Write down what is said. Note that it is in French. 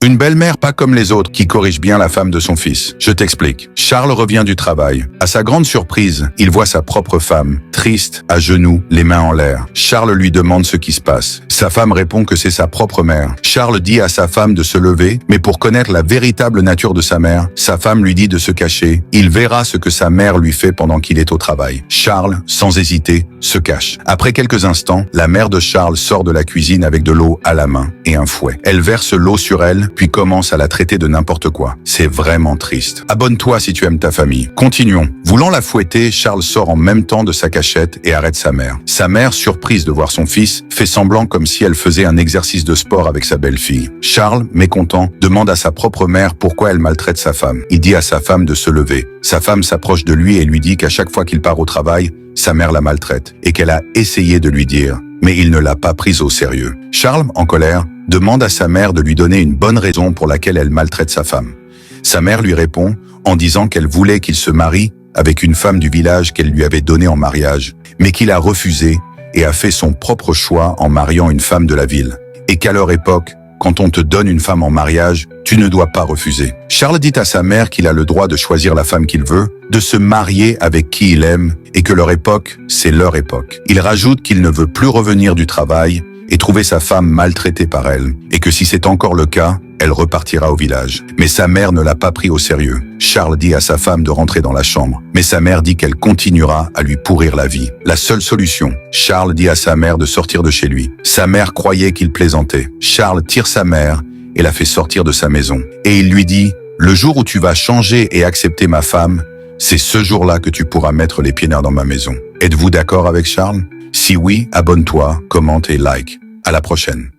Une belle-mère pas comme les autres qui corrige bien la femme de son fils. Je t'explique. Charles revient du travail. À sa grande surprise, il voit sa propre femme, triste, à genoux, les mains en l'air. Charles lui demande ce qui se passe. Sa femme répond que c'est sa propre mère. Charles dit à sa femme de se lever, mais pour connaître la véritable nature de sa mère, sa femme lui dit de se cacher. Il verra ce que sa mère lui fait pendant qu'il est au travail. Charles, sans hésiter, se cache. Après quelques instants, la mère de Charles sort de la cuisine avec de l'eau à la main et un fouet. Elle verse l'eau sur elle, puis commence à la traiter de n'importe quoi. C'est vraiment triste. Abonne-toi si tu aimes ta famille. Continuons. Voulant la fouetter, Charles sort en même temps de sa cachette et arrête sa mère. Sa mère, surprise de voir son fils, fait semblant comme si elle faisait un exercice de sport avec sa belle-fille. Charles, mécontent, demande à sa propre mère pourquoi elle maltraite sa femme. Il dit à sa femme de se lever. Sa femme s'approche de lui et lui dit qu'à chaque fois qu'il part au travail, sa mère la maltraite et qu'elle a essayé de lui dire, mais il ne l'a pas prise au sérieux. Charles, en colère, demande à sa mère de lui donner une bonne raison pour laquelle elle maltraite sa femme. Sa mère lui répond en disant qu'elle voulait qu'il se marie avec une femme du village qu'elle lui avait donnée en mariage, mais qu'il a refusé et a fait son propre choix en mariant une femme de la ville. Et qu'à leur époque, quand on te donne une femme en mariage, tu ne dois pas refuser. Charles dit à sa mère qu'il a le droit de choisir la femme qu'il veut, de se marier avec qui il aime, et que leur époque, c'est leur époque. Il rajoute qu'il ne veut plus revenir du travail et trouver sa femme maltraitée par elle, et que si c'est encore le cas, elle repartira au village. Mais sa mère ne l'a pas pris au sérieux. Charles dit à sa femme de rentrer dans la chambre, mais sa mère dit qu'elle continuera à lui pourrir la vie. La seule solution, Charles dit à sa mère de sortir de chez lui. Sa mère croyait qu'il plaisantait. Charles tire sa mère et la fait sortir de sa maison. Et il lui dit, « Le jour où tu vas changer et accepter ma femme, c'est ce jour-là que tu pourras mettre les pieds nets dans ma maison. » Êtes-vous d'accord avec Charles? Si oui, abonne-toi, commente et like. À la prochaine.